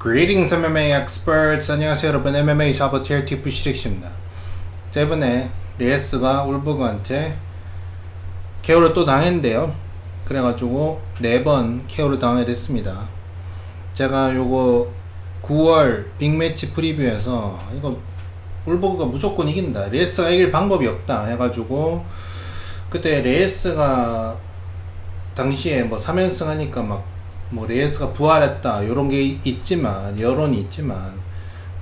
Greetings MMA experts. 안녕하세요 여러분, MMA 샤버 TRT 부시렉시입니다. 자, 이번에 레이스가 울버그한테 KO를 또 당했는데요. 그래가지고 4번 KO를 당하게 됐습니다. 제가 요거 9월 빅매치 프리뷰에서 이거 울버그가 무조건 이긴다, 레이스가 이길 방법이 없다 해가지고, 그때 레이스가 당시에 뭐 3연승 하니까 뭐 레이스가 부활했다 요런 게 있지만, 여론이 있지만,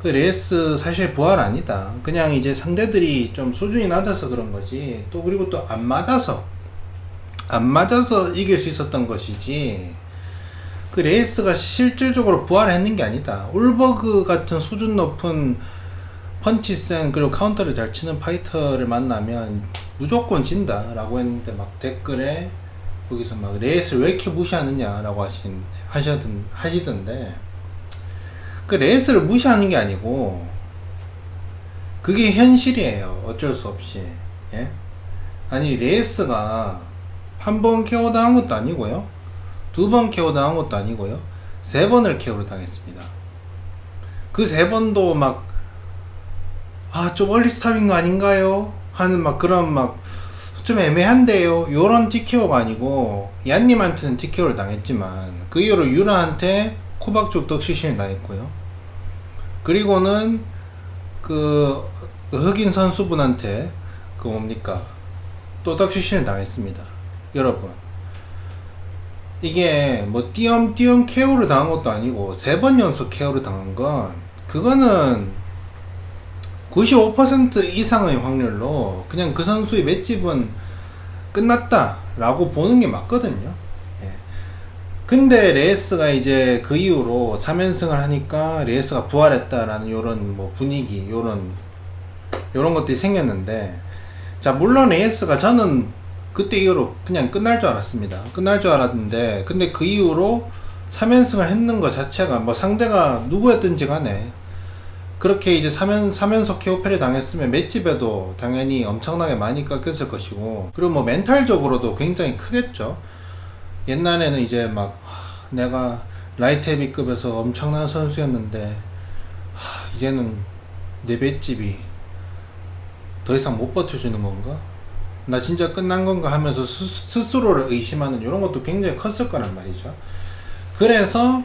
그 레이스 사실 부활 아니다. 그냥 이제 상대들이 좀 수준이 낮아서 그런 거지. 또 그리고 또 안 맞아서 이길 수 있었던 것이지, 그 레이스가 실질적으로 부활했는 게 아니다. 울버그 같은 수준 높은 펀치 센 그리고 카운터를 잘 치는 파이터를 만나면 무조건 진다 라고 했는데, 막 댓글에 거기서 막 레이스를 왜 이렇게 무시하느냐 라고 하시던데, 그 레이스를 무시하는 게 아니고 그게 현실이에요. 어쩔 수 없이. 예? 아니, 레이스가 한 번 KO 당한 것도 아니고요, 2번 KO 당한 것도 아니고요, 3번을 KO를 당했습니다. 그 3번도 좀 얼리 스탑인 거 아닌가요? 하는 그런 좀 애매한데요 요런 TKO가 아니고, 얀님한테는 TKO를 당했지만 그 이후로 유라한테 코박죽 덕시신을 당했고요, 그리고는 그 흑인 선수분한테 또 덕시신을 당했습니다. 여러분, 이게 뭐 띄엄띄엄 KO를 당한 것도 아니고 3번 연속 KO를 당한 건, 그거는 95% 이상의 확률로 그냥 그 선수의 맷집은 끝났다 라고 보는 게 맞거든요. 예. 근데 레이스가 이제 그 이후로 3연승을 하니까 레이스가 부활했다라는 요런 뭐 분위기, 요런 것들이 생겼는데, 자, 물론 레이스가, 저는 그때 이후로 그냥 끝날 줄 알았습니다. 끝날 줄 알았는데, 근데 그 이후로 3연승을 했는 것 자체가, 뭐 상대가 누구였든지 간에 그렇게 이제 3연속 KO패를 당했으면 맷집에도 당연히 엄청나게 많이 깎였을 것이고, 그리고 뭐 멘탈적으로도 굉장히 크겠죠. 옛날에는 이제 내가 라이트 헤비급에서 엄청난 선수였는데 이제는 내 맷집이 더 이상 못 버텨주는 건가? 나 진짜 끝난 건가? 하면서 스스로를 의심하는 이런 것도 굉장히 컸을 거란 말이죠. 그래서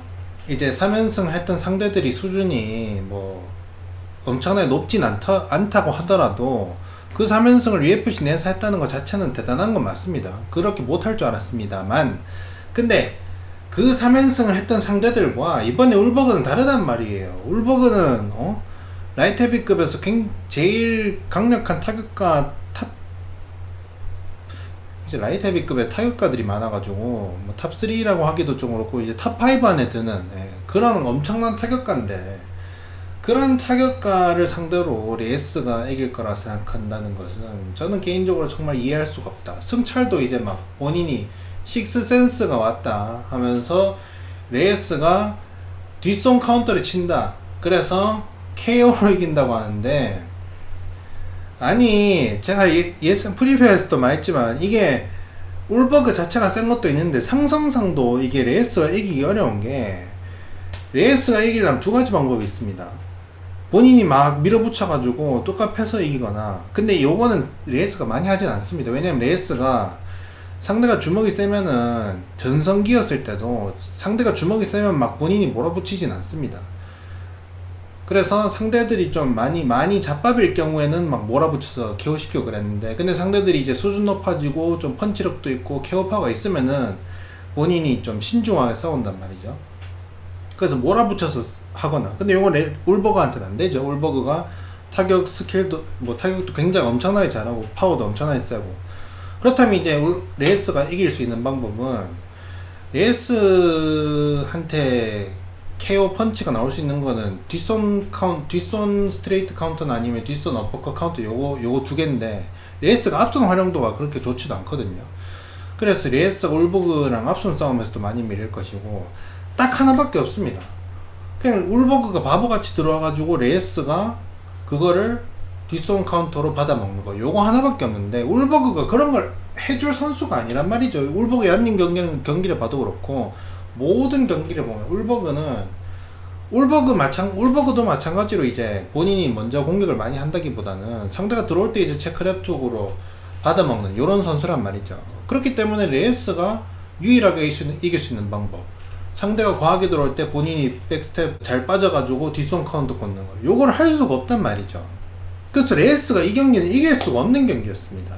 이제 3연승을 했던 상대들이 수준이 뭐 엄청나게 높진 않다고 하더라도 그 3연승을 UFC 내에서 했다는 것 자체는 대단한 건 맞습니다. 그렇게 못할 줄 알았습니다만, 근데 그 3연승을 했던 상대들과 이번에 울버그는 다르단 말이에요. 울버그는 라이트 헤비급에서 제일 강력한 타격가, 이제 라이트 헤비급의 타격가들이 많아가지고 뭐 탑3라고 하기도 좀 그렇고 이제 탑5 안에 드는, 그런 엄청난 타격가인데, 그런 타격가를 상대로 레이스가 이길 거라 생각한다는 것은 저는 개인적으로 정말 이해할 수가 없다. 승철도 이제 본인이 식스센스가 왔다 하면서 레이스가 뒷손 카운터를 친다, 그래서 KO로 이긴다고 하는데, 아니, 제가 예전 프리뷰에서도 말했지만 이게 울버그 자체가 센 것도 있는데 상성상도 이게 레이스가 이기기 어려운 게, 레이스가 이기려면 2가지 방법이 있습니다. 본인이 밀어붙여가지고 뚜까패서 이기거나, 근데 요거는 레이스가 많이 하진 않습니다. 왜냐면 레이스가 상대가 주먹이 세면은, 전성기였을 때도 상대가 주먹이 세면 본인이 몰아붙이진 않습니다. 그래서 상대들이 좀 많이 잡밥일 경우에는 몰아붙여서 KO시키고 그랬는데, 근데 상대들이 이제 수준 높아지고 좀 펀치력도 있고 KO 파워가 있으면은 본인이 좀 신중하게 싸운단 말이죠. 그래서 몰아붙여서 하거나. 근데 요건 울버그한테는 안 되죠. 울버그가 타격 스킬도, 타격도 굉장히 엄청나게 잘하고 파워도 엄청나게 세고. 그렇다면 이제 레이스가 이길 수 있는 방법은, 레이스한테 KO 펀치가 나올 수 있는 거는 뒷손 스트레이트 카운터나 아니면 뒷손 어퍼컷 카운터, 요거 2개인데 레이스가 앞손 활용도가 그렇게 좋지도 않거든요. 그래서 레이스가 울버그랑 앞손 싸움에서도 많이 밀릴 것이고, 딱 하나밖에 없습니다. 그냥 울버그가 바보같이 들어와가지고 레이스가 그거를 뒷손 카운터로 받아먹는 거, 요거 하나밖에 없는데, 울버그가 그런 걸 해줄 선수가 아니란 말이죠. 울버그 얀님 경기를 봐도 그렇고 모든 경기를 보면 울버그는 울버그도 마찬가지로 이제 본인이 먼저 공격을 많이 한다기보다는 상대가 들어올 때 이제 체크랩툭으로 받아먹는 요런 선수란 말이죠. 그렇기 때문에 레이스가 유일하게 이길 수 있는 방법, 상대가 과하게 들어올 때 본인이 백스텝 잘 빠져가지고 뒷손 카운터 꽂는 거, 요걸 할 수가 없단 말이죠. 그래서 레이스가 이 경기는 이길 수가 없는 경기였습니다.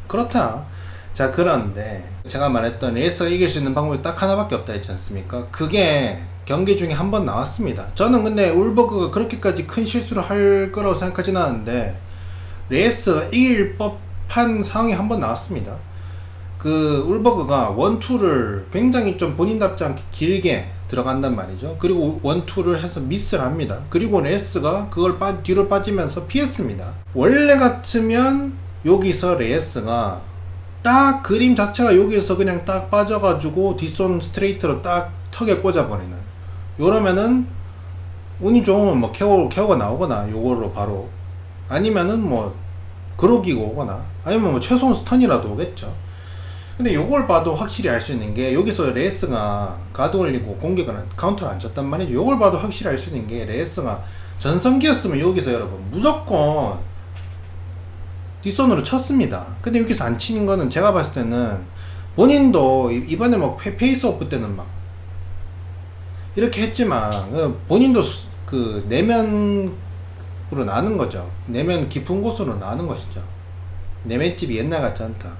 그렇다. 자, 그런데 제가 말했던 레이스가 이길 수 있는 방법이 딱 하나밖에 없다 했지 않습니까? 그게 경기 중에 한 번 나왔습니다. 저는 근데 울버그가 그렇게까지 큰 실수를 할 거라고 생각하진 않았는데 레이스가 이길 법한 상황이 한 번 나왔습니다. 그 울버그가 원투를 굉장히 좀 본인답지 않게 길게 들어간단 말이죠. 그리고 원투를 해서 미스를 합니다. 그리고 레이스가 그걸 뒤로 빠지면서 피했습니다. 원래 같으면 여기서 레이스가 딱 그림 자체가 여기서 그냥 딱 빠져가지고 뒷손 스트레이트로 딱 턱에 꽂아버리는, 요러면은 운이 좋으면 뭐 케어가 나오거나 요걸로 바로, 아니면은 뭐 그로기가 오거나, 아니면 뭐 최소한 스턴이라도 오겠죠. 근데 요걸 봐도 확실히 알 수 있는 게, 여기서 레이스가 가드 올리고 공격을 카운터를 안 쳤단 말이죠. 요걸 봐도 확실히 알 수 있는 게, 레이스가 전성기였으면 여기서 여러분 무조건 뒷손으로 쳤습니다. 근데 여기서 안 치는 거는 제가 봤을 때는 본인도 이번에 뭐 페이스 오프 때는 막 이렇게 했지만 본인도 그 내면으로 나는 거죠. 내면 깊은 곳으로 나는 것이죠. 내면집이 옛날 같지 않다.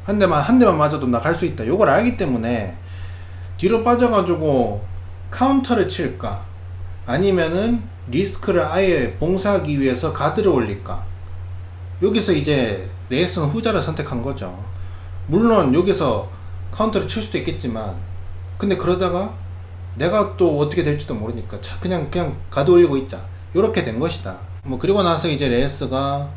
한 대만 맞아도 나 갈 수 있다. 요걸 알기 때문에 뒤로 빠져가지고 카운터를 칠까, 아니면은 리스크를 아예 봉사하기 위해서 가드를 올릴까. 여기서 이제 레이스는 후자를 선택한 거죠. 물론 여기서 카운터를 칠 수도 있겠지만, 근데 그러다가 내가 또 어떻게 될지도 모르니까 그냥 가드 올리고 있자, 요렇게 된 것이다. 뭐 그리고 나서 이제 레이스가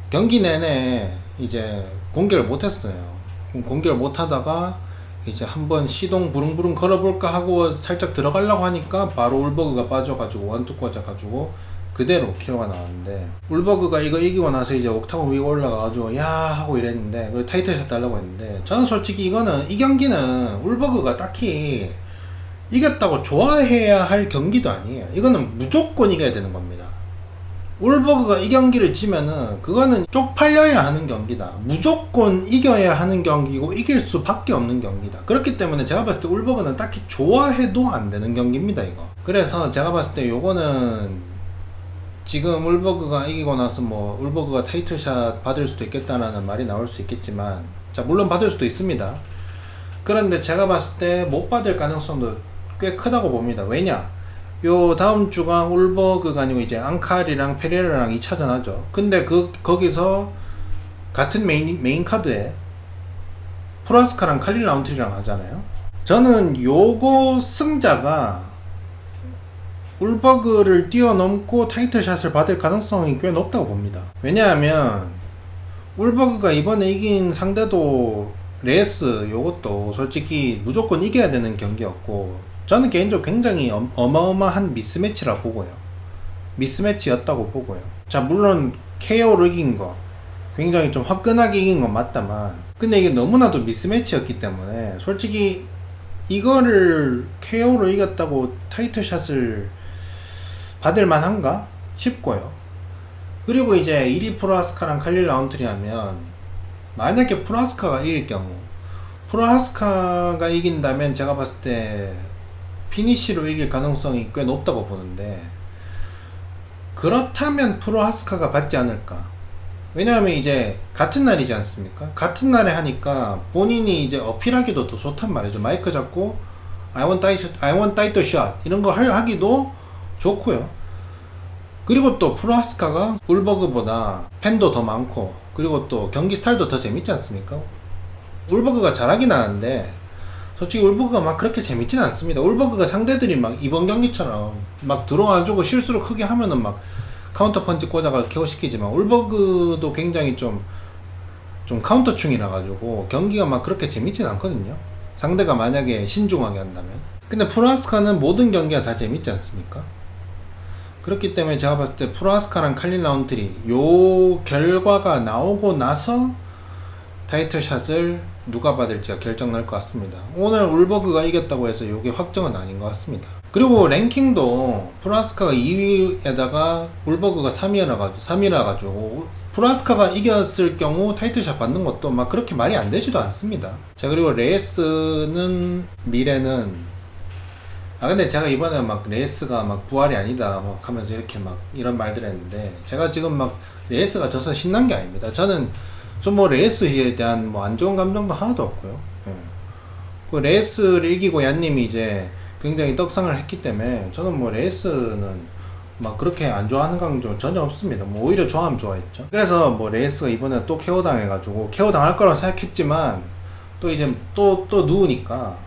경기 내내 이제 공격을 못했어요. 공격을 못하다가 이제 한번 시동 부릉부릉 걸어볼까 하고 살짝 들어가려고 하니까 바로 울버그가 빠져가지고 원투 꽂아가지고 그대로 KO가 나왔는데, 울버그가 이거 이기고 나서 이제 옥타곤 위에 올라가가지고 야 하고 이랬는데, 그리고 타이틀샷 달라고 했는데, 저는 솔직히 이 경기는 울버그가 딱히 이겼다고 좋아해야 할 경기도 아니에요. 이거는 무조건 이겨야 되는 겁니다. 울버그가 이 경기를 지면은 그거는 쪽팔려야 하는 경기다. 무조건 이겨야 하는 경기고 이길 수밖에 없는 경기다. 그렇기 때문에 제가 봤을 때 울버그는 딱히 좋아해도 안 되는 경기입니다, 이거. 그래서 제가 봤을 때 요거는 지금 울버그가 이기고 나서 뭐 울버그가 타이틀샷 받을 수도 있겠다라는 말이 나올 수 있겠지만, 자, 물론 받을 수도 있습니다. 그런데 제가 봤을 때 못 받을 가능성도 꽤 크다고 봅니다. 왜냐? 요 다음 주가 울버그가 아니고 이제 앙칼이랑 페레라랑 2차전 하죠. 근데 거기서 같은 메인 카드에 프라스카랑 칼릴 라운트리랑 하잖아요. 저는 요거 승자가 울버그를 뛰어넘고 타이틀샷을 받을 가능성이 꽤 높다고 봅니다. 왜냐하면 울버그가 이번에 이긴 상대도 레이스, 요것도 솔직히 무조건 이겨야 되는 경기였고, 저는 개인적으로 굉장히 어마어마한 미스매치라 보고요. 미스매치였다고 보고요. 자, 물론 KO로 이긴 거, 굉장히 좀 화끈하게 이긴 건 맞다만, 근데 이게 너무나도 미스매치였기 때문에 솔직히 이거를 KO로 이겼다고 타이틀샷을 받을 만한가 싶고요. 그리고 이제 1위 프로하스카랑 칼릴 라운트리 하면, 만약에 프로하스카가 이길 경우, 프로하스카가 이긴다면 제가 봤을 때 피니쉬로 이길 가능성이 꽤 높다고 보는데, 그렇다면 프로하스카가 받지 않을까. 왜냐하면 이제 같은 날이지 않습니까? 같은 날에 하니까 본인이 이제 어필하기도 더 좋단 말이죠. 마이크 잡고 I want title shot 이런 거 하기도 좋고요. 그리고 또 프로하스카가 울버그보다 팬도 더 많고, 그리고 또 경기 스타일도 더 재밌지 않습니까? 울버그가 잘하긴 하는데 솔직히 울버그가 막 그렇게 재밌진 않습니다. 울버그가 상대들이 막 이번 경기처럼 막 들어와주고 실수를 크게 하면은 막 카운터 펀치 꽂아가 KO 시키지만, 울버그도 굉장히 좀 카운터충이라 가지고 경기가 막 그렇게 재밌진 않거든요. 상대가 만약에 신중하게 한다면. 근데 프로하스카는 모든 경기가 다 재밌지 않습니까? 그렇기 때문에 제가 봤을 때 프로하스카랑 칼릴 라운트리 요 결과가 나오고 나서 타이틀샷을 누가 받을지가 결정 날 것 같습니다. 오늘 울버그가 이겼다고 해서 이게 확정은 아닌 것 같습니다. 그리고 랭킹도 프라스카가 2위에다가 울버그가 3위라 가지고 프라스카가 이겼을 경우 타이틀샷 받는 것도 막 그렇게 말이 안 되지도 않습니다. 자, 그리고 레이스는 미래는 근데 제가 이번에 막 레이스가 막 부활이 아니다 막 하면서 이렇게 막 이런 말들 했는데, 제가 지금 막 레이스가 져서 신난 게 아닙니다. 저는 좀 뭐 레이스에 대한 뭐 안 좋은 감정도 하나도 없고요. 예. 그 레이스를 이기고 얀님이 이제 굉장히 떡상을 했기 때문에 저는 뭐 레이스는 막 그렇게 안 좋아하는 감정 전혀 없습니다. 뭐 오히려 좋아하면 좋아했죠. 그래서 뭐 레이스가 이번에 또 KO 당해가지고 KO 당할 거라고 생각했지만 또 이제 또 누우니까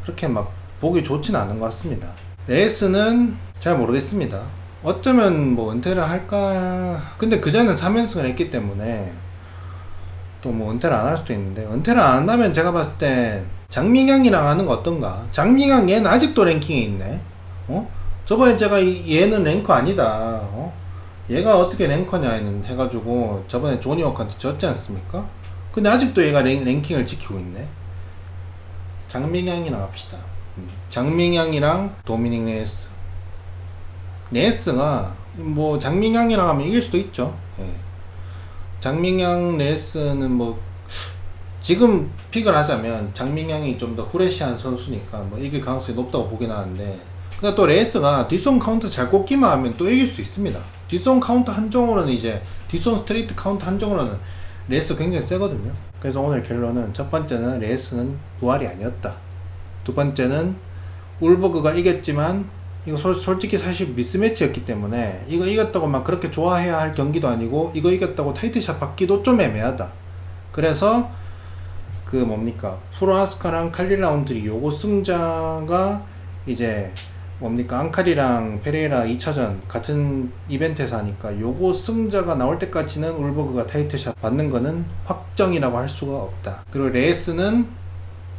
그렇게 막 보기 좋진 않은 것 같습니다. 레이스는 잘 모르겠습니다. 어쩌면 뭐 은퇴를 할까. 근데 그전에 3연승을 했기 때문에 또 뭐 은퇴를 안 할 수도 있는데, 은퇴를 안 한다면 제가 봤을 때 장민강이랑 하는 거 어떤가? 장민강 얘는 아직도 랭킹에 있네. 어? 저번에 제가 얘는 랭커 아니다. 얘가 어떻게 랭커냐 해가지고 저번에 조니워크한테 졌지 않습니까? 근데 아직도 얘가 랭킹을 지키고 있네. 장민강이랑 합시다. 장민강이랑 도미닉 레이스. 레이스가 뭐 장민강이랑 하면 이길 수도 있죠. 예. 장민강 레이스는 뭐 지금 픽을 하자면 장민강이 좀 더 후레시한 선수니까 뭐 이길 가능성이 높다고 보긴 하는데, 근데 또 레이스가 뒷손 카운터 잘 꽂기만 하면 또 이길 수 있습니다. 뒷손 카운터 한정으로는 이제 뒷손 스트레이트 카운터 한정으로는 레이스 굉장히 세거든요. 그래서 오늘 결론은, 첫 번째는 레이스는 부활이 아니었다. 두 번째는 울버그가 이겼지만 이거 솔직히 사실 미스매치였기 때문에 이거 이겼다고 막 그렇게 좋아해야 할 경기도 아니고 이거 이겼다고 타이틀샷 받기도 좀 애매하다. 그래서 그 뭡니까, 프로아스카랑 칼리 라운드리 요거 승자가 이제 뭡니까, 앙칼이랑 페레이라 2차전 같은 이벤트에서 하니까 요거 승자가 나올 때까지는 울버그가 타이틀샷 받는 거는 확정이라고 할 수가 없다. 그리고 레이스는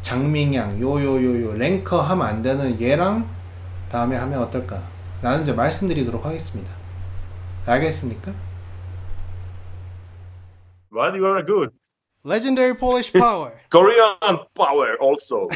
장민양 요요요요 랭커 하면 안 되는 얘랑 다음에 하면 어떨까 라는 점 말씀드리도록 하겠습니다. 알겠습니까? But you are good. Legendary Polish Power. Korean power also.